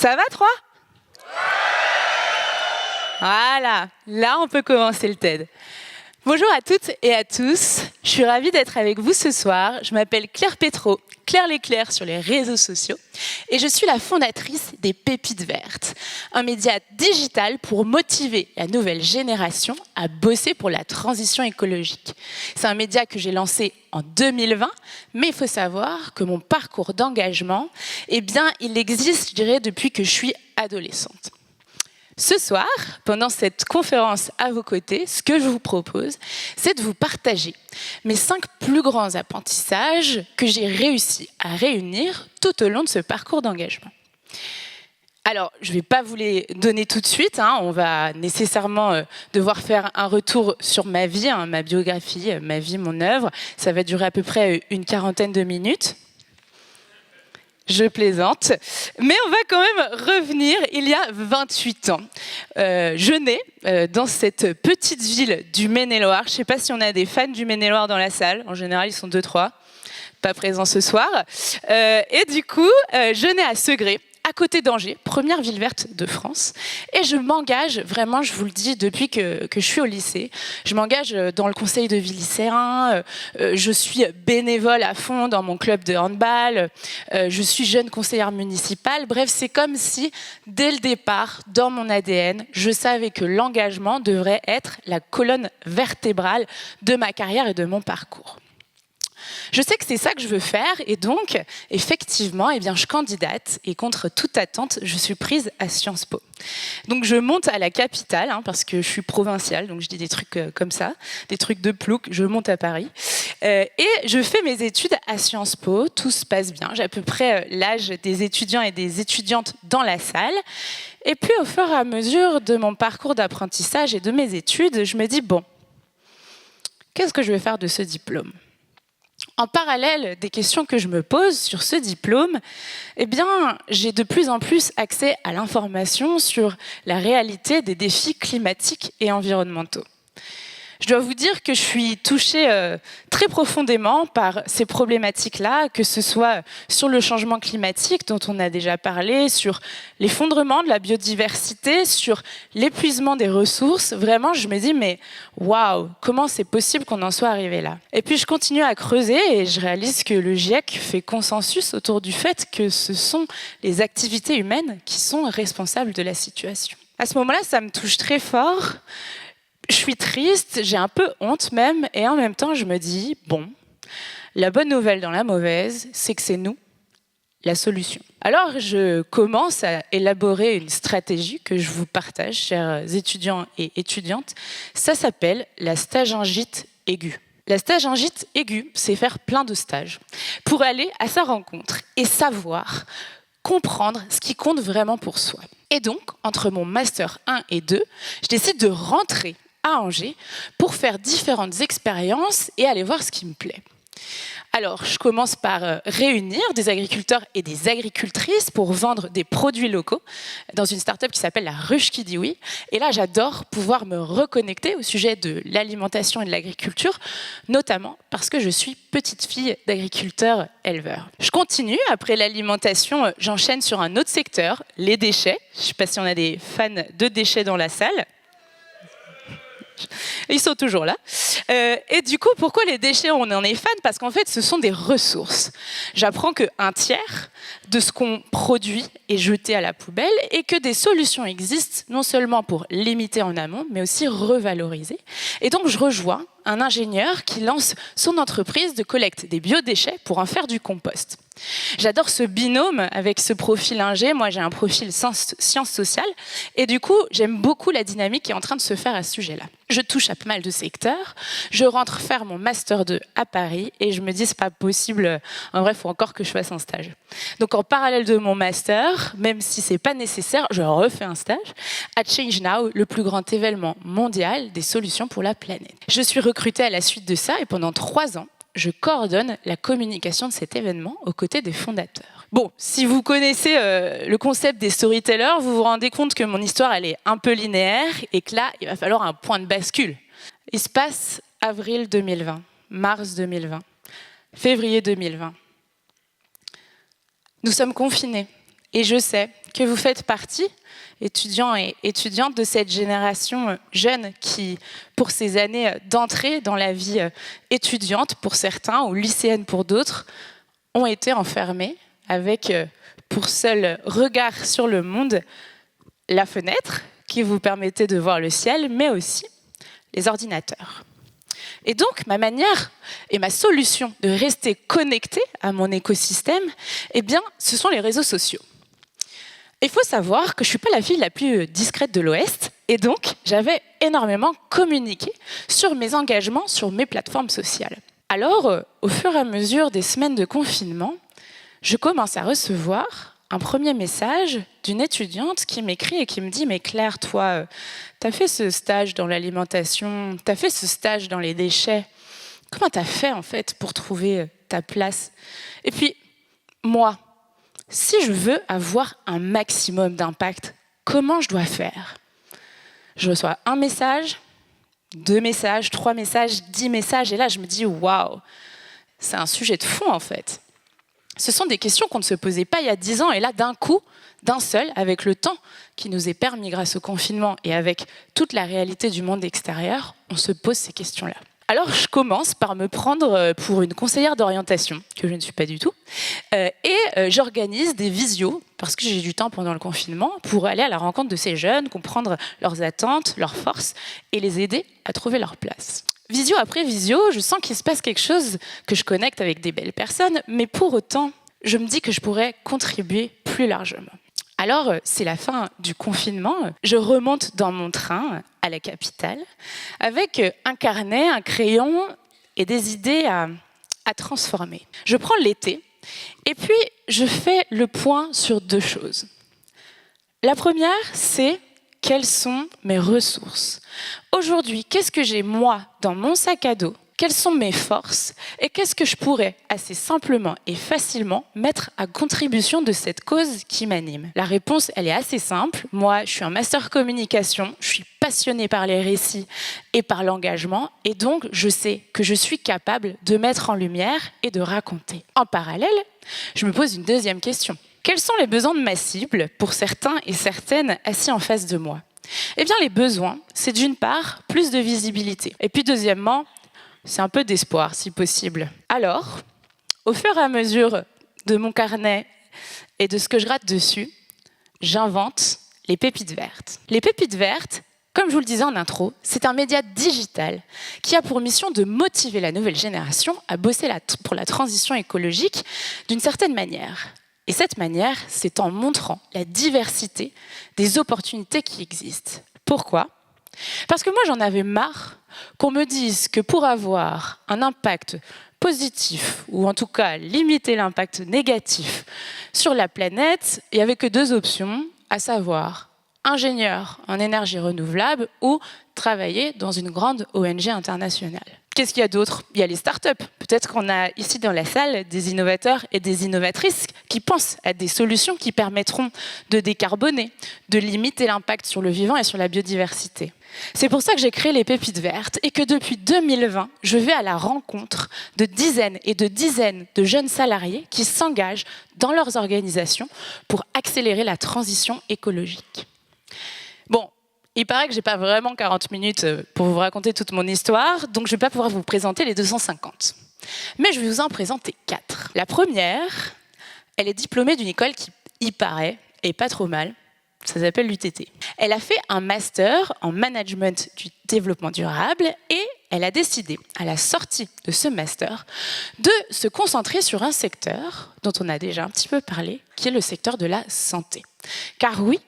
Ça va, 3? Voilà, là on peut commencer le TED. Bonjour à toutes et à tous, je suis ravie d'être avec vous ce soir. Je m'appelle Claire Pétro, Claire l'Éclair sur les réseaux sociaux, et je suis la fondatrice des Pépites Vertes, un média digital pour motiver la nouvelle génération à bosser pour la transition écologique. C'est un média que j'ai lancé en 2020, mais il faut savoir que mon parcours d'engagement, eh bien, il existe, je dirais, depuis que je suis adolescente. Ce soir, pendant cette conférence à vos côtés, ce que je vous propose, c'est de vous partager mes 5 plus grands apprentissages que j'ai réussi à réunir tout au long de ce parcours d'engagement. Alors, je ne vais pas vous les donner tout de suite, on va nécessairement devoir faire un retour sur ma vie, ma biographie, ma vie, mon œuvre. Ça va durer à peu près une quarantaine de minutes. Je plaisante, mais on va quand même revenir il y a 28 ans. Je nais dans cette petite ville du Maine-et-Loire. Je ne sais pas si on a des fans du Maine-et-Loire dans la salle. En général, ils sont 2-3, pas présents ce soir. Et du coup, je nais à Segré, à côté d'Angers, première ville verte de France. Et je m'engage, vraiment, je vous le dis, depuis que je suis au lycée, je m'engage dans le conseil de vie lycéen, je suis bénévole à fond dans mon club de handball, je suis jeune conseillère municipale. Bref, c'est comme si, dès le départ, dans mon ADN, je savais que l'engagement devrait être la colonne vertébrale de ma carrière et de mon parcours. Je sais que c'est ça que je veux faire et donc, effectivement, je candidate et contre toute attente, je suis prise à Sciences Po. Donc je monte à la capitale parce que je suis provinciale, donc je dis des trucs comme ça, des trucs de plouc, je monte à Paris. Et je fais mes études à Sciences Po, tout se passe bien, j'ai à peu près l'âge des étudiants et des étudiantes dans la salle. Et puis au fur et à mesure de mon parcours d'apprentissage et de mes études, je me dis, bon, qu'est-ce que je vais faire de ce diplôme ? En parallèle des questions que je me pose sur ce diplôme, j'ai de plus en plus accès à l'information sur la réalité des défis climatiques et environnementaux. Je dois vous dire que je suis touchée très profondément par ces problématiques-là, que ce soit sur le changement climatique dont on a déjà parlé, sur l'effondrement de la biodiversité, sur l'épuisement des ressources. Vraiment, je me dis, mais waouh, comment c'est possible qu'on en soit arrivé là ? Et puis, je continue à creuser et je réalise que le GIEC fait consensus autour du fait que ce sont les activités humaines qui sont responsables de la situation. À ce moment-là, ça me touche très fort. Je suis triste, j'ai un peu honte même, et en même temps, je me dis, bon, la bonne nouvelle dans la mauvaise, c'est que c'est nous, la solution. Alors, je commence à élaborer une stratégie que je vous partage, chers étudiants et étudiantes. Ça s'appelle la stagingite aiguë. La stagingite aiguë, c'est faire plein de stages pour aller à sa rencontre et savoir comprendre ce qui compte vraiment pour soi. Et donc, entre mon master 1 et 2, je décide de rentrer à Angers pour faire différentes expériences et aller voir ce qui me plaît. Alors, je commence par réunir des agriculteurs et des agricultrices pour vendre des produits locaux dans une start-up qui s'appelle la Ruche qui dit oui. Et là, j'adore pouvoir me reconnecter au sujet de l'alimentation et de l'agriculture, notamment parce que je suis petite fille d'agriculteur éleveur. Je continue, après l'alimentation, j'enchaîne sur un autre secteur, les déchets. Je ne sais pas si on a des fans de déchets dans la salle. Ils sont toujours là. Et du coup, pourquoi les déchets, on en est fan ? Parce qu'en fait, ce sont des ressources. J'apprends qu'un tiers de ce qu'on produit est jeté à la poubelle et que des solutions existent, non seulement pour limiter en amont, mais aussi revaloriser. Et donc, je rejoins un ingénieur qui lance son entreprise de collecte des biodéchets pour en faire du compost. J'adore ce binôme avec ce profil ingé. Moi, j'ai un profil sciences sociales. Et du coup, j'aime beaucoup la dynamique qui est en train de se faire à ce sujet-là. Je touche à pas mal de secteurs. Je rentre faire mon Master 2 à Paris et je me dis, c'est pas possible. En vrai, il faut encore que je fasse un stage. Donc, en parallèle de mon Master, même si c'est pas nécessaire, je refais un stage à Change Now, le plus grand événement mondial des solutions pour la planète. Je suis recrutée à la suite de ça et pendant 3 ans, je coordonne la communication de cet événement aux côtés des fondateurs. Bon, si vous connaissez le concept des storytellers, vous vous rendez compte que mon histoire, elle est un peu linéaire et que là, il va falloir un point de bascule. Il se passe avril 2020, mars 2020, février 2020. Nous sommes confinés et je sais que vous faites partie, étudiants et étudiantes de cette génération jeune qui, pour ces années d'entrée dans la vie étudiante pour certains ou lycéenne pour d'autres, ont été enfermés avec pour seul regard sur le monde la fenêtre qui vous permettait de voir le ciel, mais aussi les ordinateurs. Et donc, ma manière et ma solution de rester connecté à mon écosystème, eh bien, ce sont les réseaux sociaux. Il faut savoir que je ne suis pas la fille la plus discrète de l'Ouest, et donc j'avais énormément communiqué sur mes engagements sur mes plateformes sociales. Alors, au fur et à mesure des semaines de confinement, je commence à recevoir un premier message d'une étudiante qui m'écrit et qui me dit « Mais Claire, toi, t'as fait ce stage dans l'alimentation, t'as fait ce stage dans les déchets. Comment t'as fait en fait pour trouver ta place ?» Et puis, moi, si je veux avoir un maximum d'impact, comment je dois faire? Je reçois un message, 2 messages, 3 messages, 10 messages, et là je me dis « Waouh, c'est un sujet de fond en fait ». Ce sont des questions qu'on ne se posait pas il y a 10 ans, et là d'un coup, d'un seul, avec le temps qui nous est permis grâce au confinement et avec toute la réalité du monde extérieur, on se pose ces questions-là. Alors je commence par me prendre pour une conseillère d'orientation, que je ne suis pas du tout, et j'organise des visios, parce que j'ai du temps pendant le confinement, pour aller à la rencontre de ces jeunes, comprendre leurs attentes, leurs forces, et les aider à trouver leur place. Visio après visio, je sens qu'il se passe quelque chose, que je connecte avec des belles personnes, mais pour autant, je me dis que je pourrais contribuer plus largement. Alors, c'est la fin du confinement. Je remonte dans mon train à la capitale avec un carnet, un crayon et des idées à transformer. Je prends l'été et puis je fais le point sur 2 choses. La première, c'est quelles sont mes ressources. Aujourd'hui, qu'est-ce que j'ai moi dans mon sac à dos? Quelles sont mes forces et qu'est-ce que je pourrais assez simplement et facilement mettre à contribution de cette cause qui m'anime? La réponse, elle est assez simple. Moi, je suis un master communication, je suis passionnée par les récits et par l'engagement, et donc je sais que je suis capable de mettre en lumière et de raconter. En parallèle, je me pose une deuxième question. Quels sont les besoins de ma cible pour certains et certaines assis en face de moi? Eh bien, les besoins, c'est d'une part plus de visibilité. Et puis deuxièmement, c'est un peu d'espoir, si possible. Alors, au fur et à mesure de mon carnet et de ce que je rate dessus, j'invente les pépites vertes. Les pépites vertes, comme je vous le disais en intro, c'est un média digital qui a pour mission de motiver la nouvelle génération à bosser pour la transition écologique d'une certaine manière. Et cette manière, c'est en montrant la diversité des opportunités qui existent. Pourquoi ? Parce que moi, j'en avais marre qu'on me dise que pour avoir un impact positif, ou en tout cas limiter l'impact négatif sur la planète, il n'y avait que 2 options, à savoir ingénieur en énergie renouvelable ou travailler dans une grande ONG internationale. Qu'est-ce qu'il y a d'autre? Il y a les startups. Peut-être qu'on a ici dans la salle des innovateurs et des innovatrices qui pensent à des solutions qui permettront de décarboner, de limiter l'impact sur le vivant et sur la biodiversité. C'est pour ça que j'ai créé les Pépites Vertes et que depuis 2020, je vais à la rencontre de dizaines et de dizaines de jeunes salariés qui s'engagent dans leurs organisations pour accélérer la transition écologique. Bon, il paraît que je n'ai pas vraiment 40 minutes pour vous raconter toute mon histoire, donc je ne vais pas pouvoir vous présenter les 250. Mais je vais vous en présenter 4. La première, elle est diplômée d'une école qui, il paraît, est pas trop mal. Ça s'appelle l'UTT. Elle a fait un master en management du développement durable et elle a décidé, à la sortie de ce master, de se concentrer sur un secteur dont on a déjà un petit peu parlé, qui est le secteur de la santé. Car oui,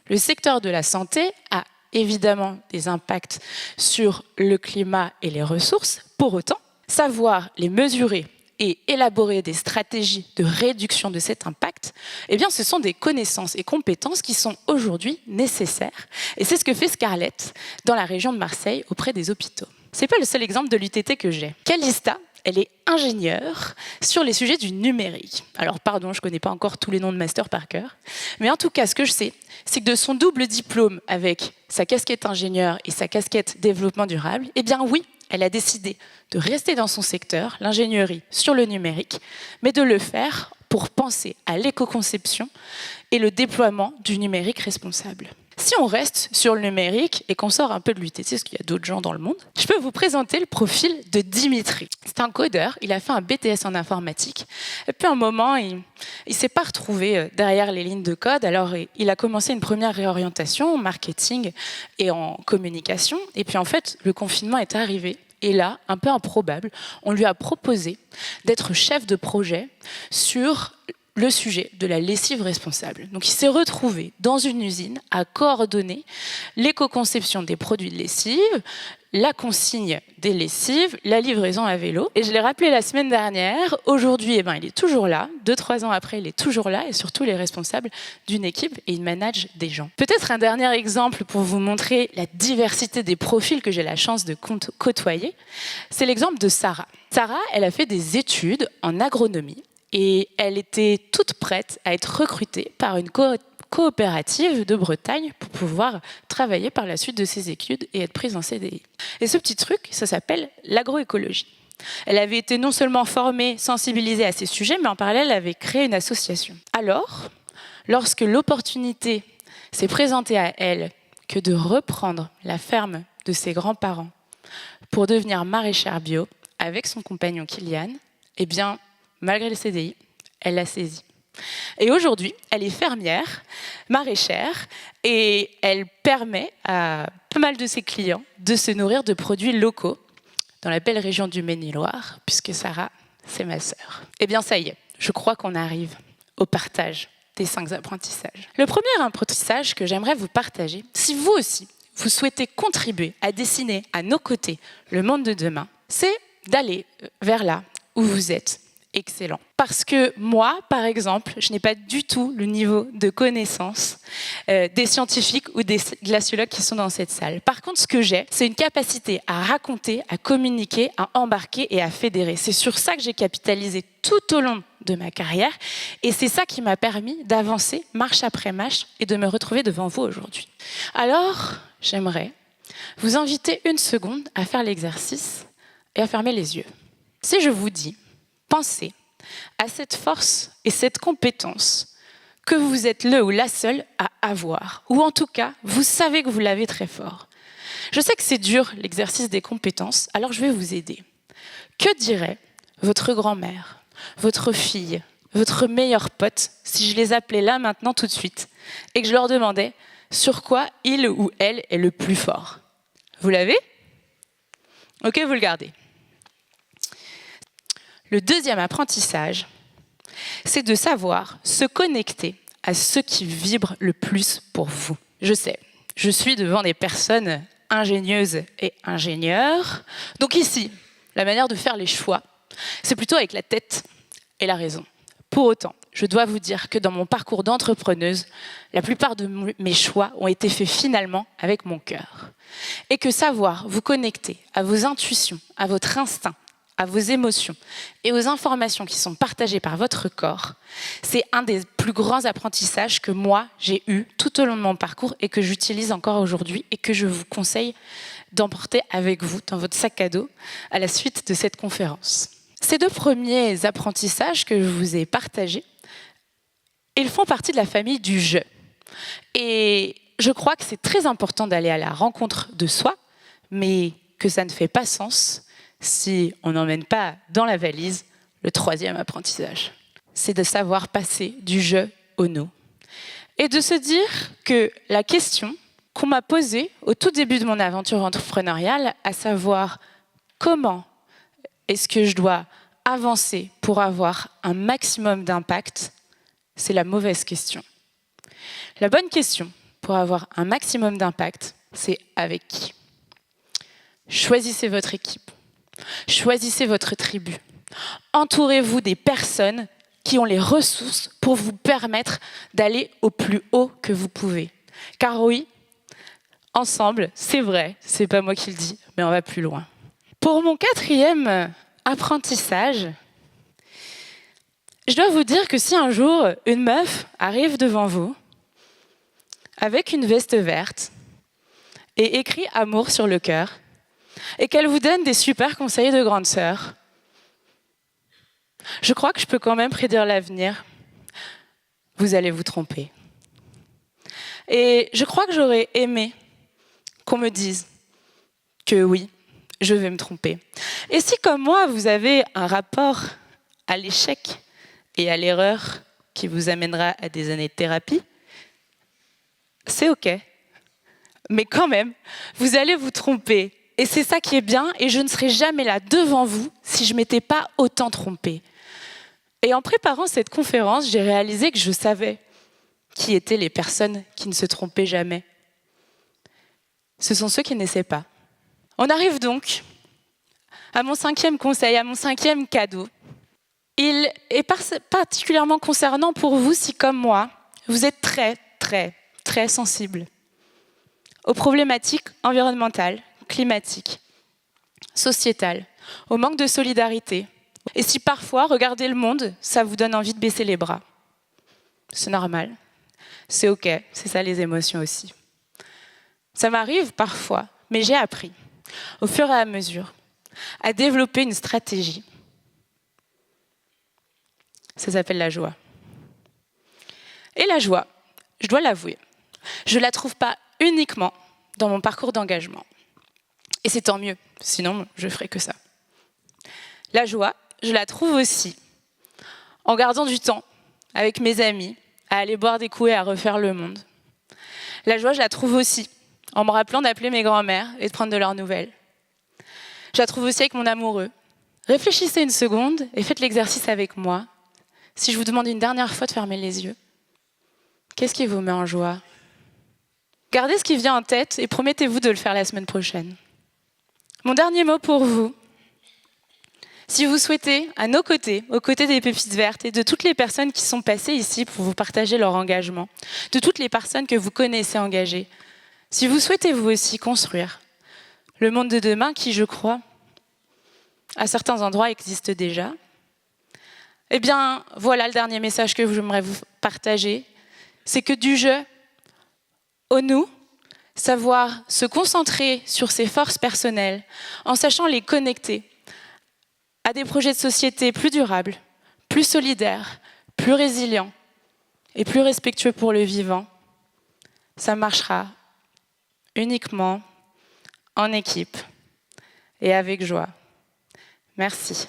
le secteur de la santé a évidemment des impacts sur le climat et les ressources. Pour autant, savoir les mesurer et élaborer des stratégies de réduction de cet impact, eh bien, ce sont des connaissances et compétences qui sont aujourd'hui nécessaires. Et c'est ce que fait Scarlett dans la région de Marseille auprès des hôpitaux. Ce n'est pas le seul exemple de l'UTT que j'ai. Calista, elle est ingénieure sur les sujets du numérique. Alors pardon, je ne connais pas encore tous les noms de master par cœur, mais en tout cas, ce que je sais, c'est que de son double diplôme avec sa casquette ingénieur et sa casquette développement durable, eh bien oui, elle a décidé de rester dans son secteur, l'ingénierie sur le numérique, mais de le faire pour penser à l'éco-conception et le déploiement du numérique responsable. Si on reste sur le numérique et qu'on sort un peu de l'UTC, parce qu'il y a d'autres gens dans le monde, je peux vous présenter le profil de Dimitri. C'est un codeur, il a fait un BTS en informatique, et puis à un moment, il ne s'est pas retrouvé derrière les lignes de code, alors il a commencé une première réorientation en marketing et en communication, et puis en fait, le confinement est arrivé. Et là, un peu improbable, on lui a proposé d'être chef de projet sur le sujet de la lessive responsable. Donc il s'est retrouvé dans une usine à coordonner l'éco-conception des produits de lessive, la consigne des lessives, la livraison à vélo. Et je l'ai rappelé la semaine dernière, aujourd'hui il est toujours là, 2-3 ans après il est toujours là, et surtout il est responsable d'une équipe et il manage des gens. Peut-être un dernier exemple pour vous montrer la diversité des profils que j'ai la chance de côtoyer, c'est l'exemple de Sarah. Sarah, elle a fait des études en agronomie, et elle était toute prête à être recrutée par une coopérative de Bretagne pour pouvoir travailler par la suite de ses études et être prise en CDI. Et ce petit truc, ça s'appelle l'agroécologie. Elle avait été non seulement formée, sensibilisée à ces sujets, mais en parallèle, elle avait créé une association. Alors, lorsque l'opportunité s'est présentée à elle que de reprendre la ferme de ses grands-parents pour devenir maraîchère bio avec son compagnon Kylian, eh bien, malgré le CDI, elle l'a saisi. Et aujourd'hui, elle est fermière, maraîchère, et elle permet à pas mal de ses clients de se nourrir de produits locaux dans la belle région du Maine-et-Loire, puisque Sarah, c'est ma sœur. Eh bien, ça y est, je crois qu'on arrive au partage des 5 apprentissages. Le premier apprentissage que j'aimerais vous partager, si vous aussi, vous souhaitez contribuer à dessiner à nos côtés le monde de demain, c'est d'aller vers là où vous êtes. Excellent. Parce que moi, par exemple, je n'ai pas du tout le niveau de connaissance des scientifiques ou des glaciologues qui sont dans cette salle. Par contre, ce que j'ai, c'est une capacité à raconter, à communiquer, à embarquer et à fédérer. C'est sur ça que j'ai capitalisé tout au long de ma carrière et c'est ça qui m'a permis d'avancer marche après marche et de me retrouver devant vous aujourd'hui. Alors, j'aimerais vous inviter une seconde à faire l'exercice et à fermer les yeux. Si je vous dis pensez à cette force et cette compétence que vous êtes le ou la seule à avoir, ou en tout cas, vous savez que vous l'avez très fort. Je sais que c'est dur, l'exercice des compétences, alors je vais vous aider. Que dirait votre grand-mère, votre fille, votre meilleur pote, si je les appelais là maintenant tout de suite, et que je leur demandais sur quoi il ou elle est le plus fort? Vous l'avez? Ok, vous le gardez. Le deuxième apprentissage, c'est de savoir se connecter à ce qui vibre le plus pour vous. Je sais, je suis devant des personnes ingénieuses et ingénieurs. Donc ici, la manière de faire les choix, c'est plutôt avec la tête et la raison. Pour autant, je dois vous dire que dans mon parcours d'entrepreneuse, la plupart de mes choix ont été faits finalement avec mon cœur. Et que savoir vous connecter à vos intuitions, à votre instinct, à vos émotions et aux informations qui sont partagées par votre corps, c'est un des plus grands apprentissages que moi, j'ai eu tout au long de mon parcours et que j'utilise encore aujourd'hui et que je vous conseille d'emporter avec vous dans votre sac à dos à la suite de cette conférence. Ces 2 premiers apprentissages que je vous ai partagés, ils font partie de la famille du « je ». Et je crois que c'est très important d'aller à la rencontre de soi, mais que ça ne fait pas sens si on n'emmène pas dans la valise le 3e apprentissage. C'est de savoir passer du je au nous. Et de se dire que la question qu'on m'a posée au tout début de mon aventure entrepreneuriale, à savoir comment est-ce que je dois avancer pour avoir un maximum d'impact, c'est la mauvaise question. La bonne question pour avoir un maximum d'impact, c'est avec qui? Choisissez votre équipe. Choisissez votre tribu. Entourez-vous des personnes qui ont les ressources pour vous permettre d'aller au plus haut que vous pouvez. Car oui, ensemble, c'est vrai, c'est pas moi qui le dis, mais on va plus loin. Pour mon 4e apprentissage, je dois vous dire que si un jour une meuf arrive devant vous avec une veste verte et écrit amour sur le cœur, et qu'elle vous donne des super conseils de grande sœur, Je crois que je peux quand même prédire l'avenir. Vous allez vous tromper. Et je crois que j'aurais aimé qu'on me dise que oui, je vais me tromper. Et si, comme moi, vous avez un rapport à l'échec et à l'erreur qui vous amènera à des années de thérapie, c'est OK. Mais quand même, vous allez vous tromper. Et c'est ça qui est bien, et je ne serais jamais là devant vous si je ne m'étais pas autant trompée. Et en préparant cette conférence, j'ai réalisé que je savais qui étaient les personnes qui ne se trompaient jamais. Ce sont ceux qui n'essaient pas. On arrive donc à mon 5e conseil, à mon 5e cadeau. Il est particulièrement concernant pour vous si, comme moi, vous êtes très, très, très sensible aux problématiques environnementales, climatiques, sociétales, au manque de solidarité. Et si parfois, regarder le monde, ça vous donne envie de baisser les bras. C'est normal, c'est OK, c'est ça les émotions aussi. Ça m'arrive parfois, mais j'ai appris, au fur et à mesure, à développer une stratégie. Ça s'appelle la joie. Et la joie, je dois l'avouer, je ne la trouve pas uniquement dans mon parcours d'engagement. Et c'est tant mieux, sinon je ne ferais que ça. La joie, je la trouve aussi en gardant du temps avec mes amis, à aller boire des coups et à refaire le monde. La joie, je la trouve aussi en me rappelant d'appeler mes grands-mères et de prendre de leurs nouvelles. Je la trouve aussi avec mon amoureux. Réfléchissez une seconde et faites l'exercice avec moi. Si je vous demande une dernière fois de fermer les yeux, qu'est-ce qui vous met en joie ? Gardez ce qui vient en tête et promettez-vous de le faire la semaine prochaine. Mon dernier mot pour vous, si vous souhaitez, à nos côtés, aux côtés des Pépites Vertes et de toutes les personnes qui sont passées ici pour vous partager leur engagement, de toutes les personnes que vous connaissez engagées, si vous souhaitez vous aussi construire le monde de demain qui, je crois, à certains endroits existe déjà, eh bien, voilà le dernier message que j'aimerais vous partager, c'est que du jeu au nous, savoir se concentrer sur ses forces personnelles en sachant les connecter à des projets de société plus durables, plus solidaires, plus résilients et plus respectueux pour le vivant, ça marchera uniquement en équipe et avec joie. Merci.